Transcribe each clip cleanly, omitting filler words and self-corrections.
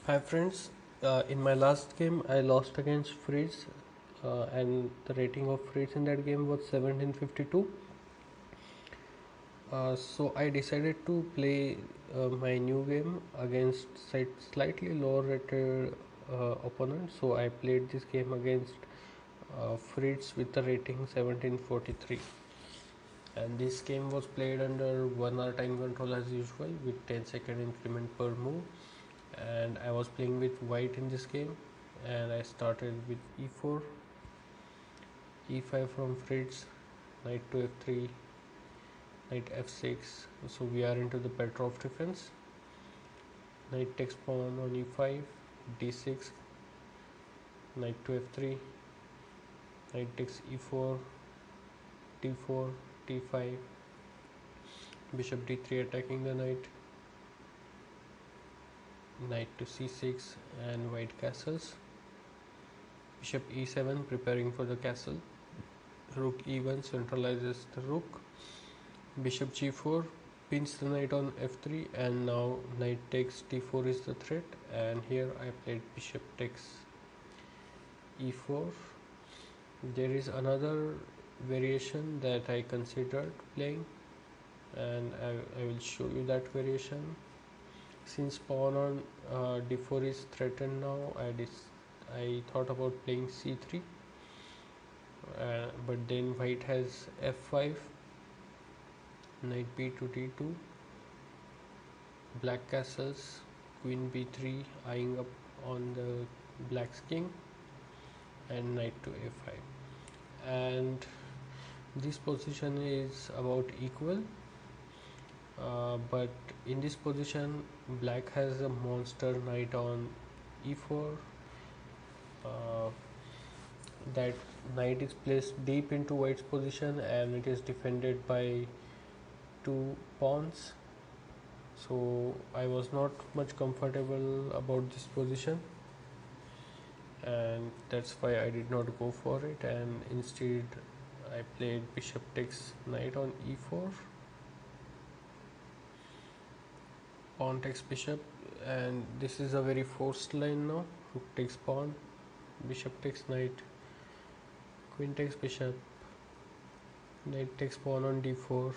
Hi friends, in my last game I lost against Fritz and the rating of Fritz in that game was 1752. So I decided to play my new game against slightly lower rated opponent. So I played this game against Fritz with the rating 1743. And this game was played under 1 hour time control as usual with 10-second increment per move. And I was playing with white in this game, and I started with e4, e5 from Fritz, knight to f3, knight f6. So we are into the Petrov defense. Knight takes pawn on e5, d6, knight to f3, knight takes e4, d4, d5, bishop d3 attacking the knight, knight to c6, and white castles. Bishop e7 preparing for the castle. Rook e1 centralizes the rook. Bishop g4 pins the knight on f3, and now knight takes d4 is the threat, and here I played bishop takes e4. There is another variation that I considered playing, and I will show you that variation. Since pawn on d4 is threatened now, I thought about playing c3, but then white has f5, knight b to d2, black castles, queen b3 eyeing up on the black's king, and knight to a5. And this position is about equal, but in this position black has a monster knight on e4. That knight is placed deep into white's position, and it is defended by two pawns. So I was not much comfortable about this position, and that's why I did not go for it, and instead I played bishop takes knight on e4, pawn takes bishop, and this is a very forced line now. Rook takes pawn, bishop takes knight, queen takes bishop, knight takes pawn on d4,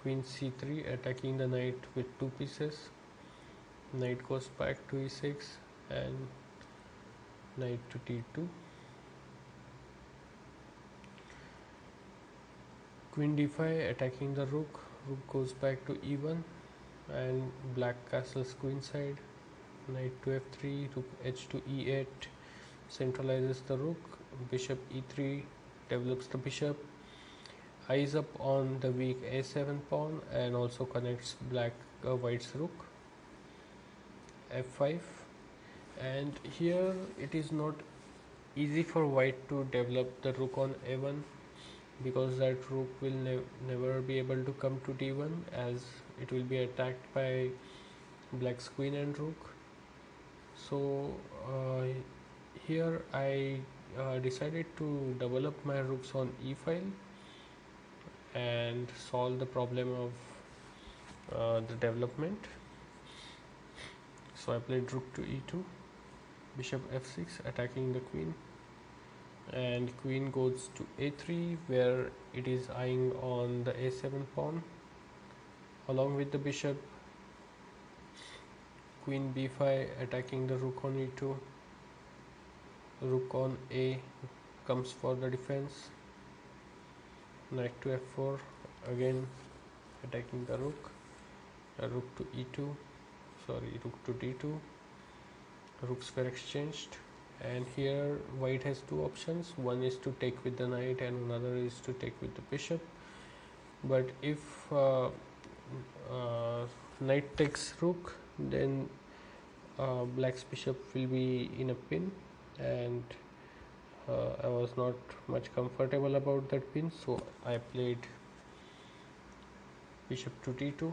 queen c3 attacking the knight with two pieces, knight goes back to e6, and knight to d2, queen d5 attacking the rook, rook goes back to e1, and black castles queen side, knight to f3, rook h to e8 centralizes the rook, bishop e3 develops the bishop, eyes up on the weak a7 pawn, and also connects white's rook, f5. And here it is not easy for white to develop the rook on a1, because that rook will never be able to come to d1, as it will be attacked by black's queen and rook. So here I decided to double up my rooks on e file and solve the problem of the development. So I played rook to e2, bishop f6 attacking the queen, and queen goes to a3 where it is eyeing on the a7 pawn along with the bishop. Queen b5 attacking the rook on e2, rook on a comes for the defense, knight to f4 again attacking the rook, rook to e2, rook to d2, rooks were exchanged. And here white has two options, one is to take with the knight and another is to take with the bishop. But if knight takes rook, then black's bishop will be in a pin, and I was not much comfortable about that pin, so I played bishop to d2,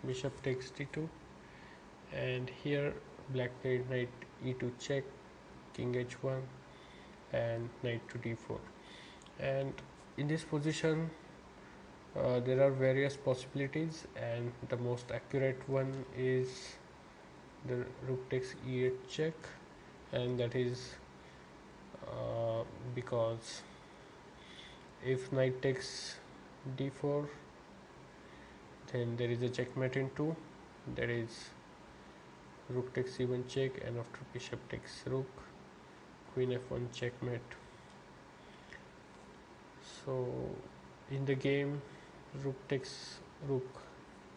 bishop takes d2, and here black played knight e2 check, king h1, and knight to d4. And in this position there are various possibilities, and the most accurate one is the rook takes e8 check, and that is because if knight takes d4, then there is a checkmate in 2, that is rook takes c1 check, and after bishop takes rook, queen f1 checkmate. So in the game, rook takes rook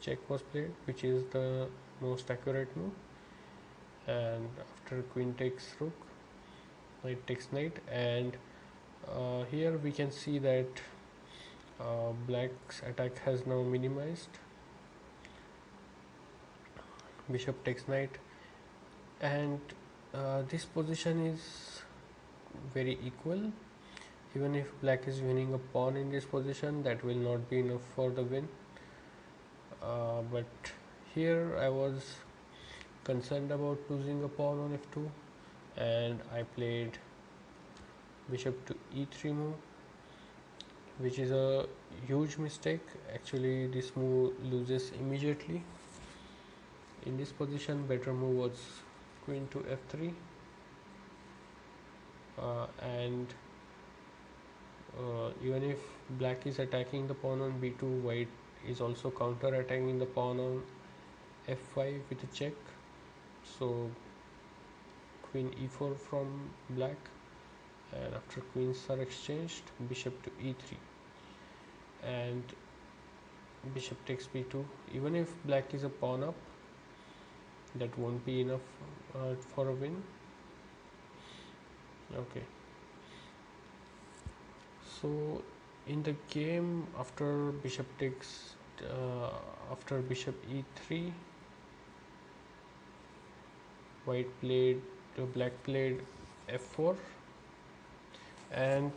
check was played, which is the most accurate move, and after queen takes rook, knight takes knight, and here we can see that black's attack has now minimized. Bishop takes knight, and this position is very equal. Even if black is winning a pawn in this position, that will not be enough for the win. But here I was concerned about losing a pawn on f2, and I played bishop to e3 move, which is a huge mistake. Actually, this move loses immediately. In this position, better move was queen to f3, and even if black is attacking the pawn on b2, white is also counter attacking the pawn on f5 with a check. So queen e4 from black, and after queens are exchanged, bishop to e3, and bishop takes b2. Even if black is a pawn up, that won't be enough for a win. Okay, so in the game, after bishop takes after bishop e3, black played f4, and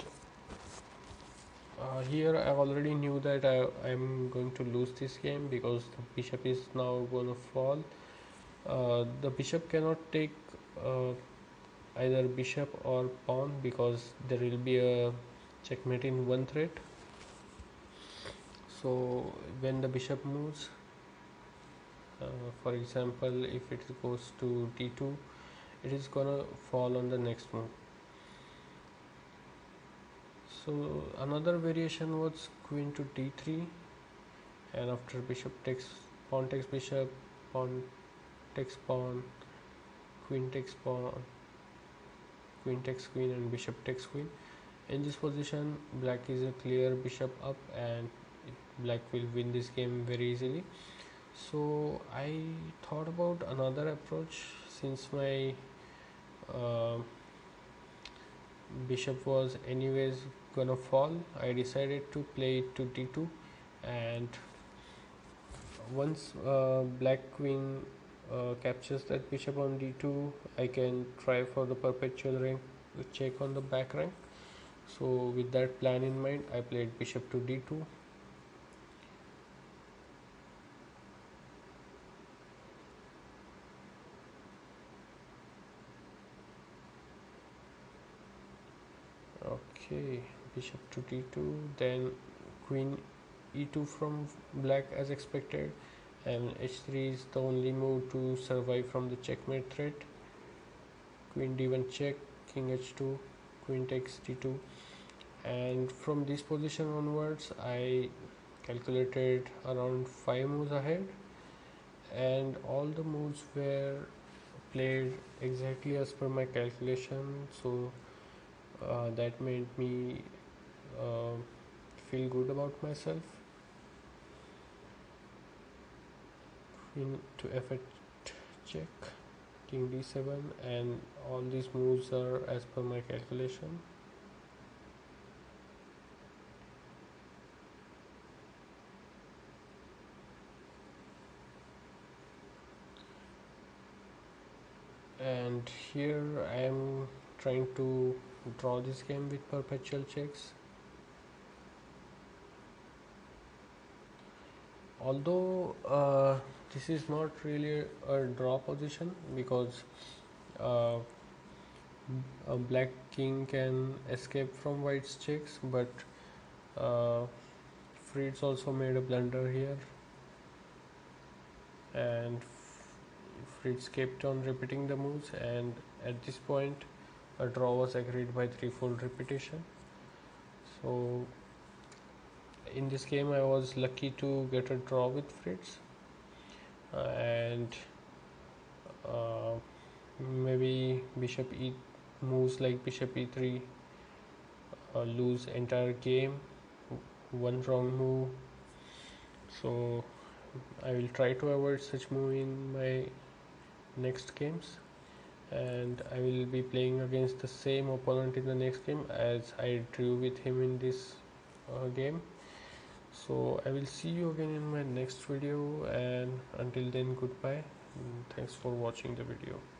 here I already knew that I'm going to lose this game because the bishop is now gonna fall. The bishop cannot take either bishop or pawn because there will be a checkmate in one thread. So when the bishop moves, for example, if it goes to d2, it is gonna fall on the next move. So another variation was queen to d3, and after bishop takes pawn takes bishop, pawn takes pawn, queen takes pawn, queen takes queen, and bishop takes queen. In this position, black is a clear bishop up, and black will win this game very easily. So I thought about another approach. Since my uh, bishop was anyways gonna fall, I decided to play it to d2, and once black queen captures that bishop on d2, I can try for the perpetual rank check on the back rank. So with that plan in mind, I played bishop to d2, okay, bishop to d2, then queen e2 from black as expected, and h3 is the only move to survive from the checkmate threat. Queen d1 check, king h2, queen takes d2, and from this position onwards I calculated around 5 moves ahead, and all the moves were played exactly as per my calculation. So that made me uh, feel good about myself. Queen to f8 check, king d7, and all these moves are as per my calculation. And here I am trying to draw this game with perpetual checks. Although this is not really a draw position, because uh, a black king can escape from white's checks, but Fritz also made a blunder here, and Fritz kept on repeating the moves, and at this point a draw was agreed by threefold repetition. So in this game I was lucky to get a draw with Fritz, and uh, maybe bishop e moves like bishop e3 lose entire game, one wrong move. So I will try to avoid such move in my next games, and I will be playing against the same opponent in the next game as I drew with him in this game. So I will see you again in my next video, and until then, goodbye. Thanks for watching the video.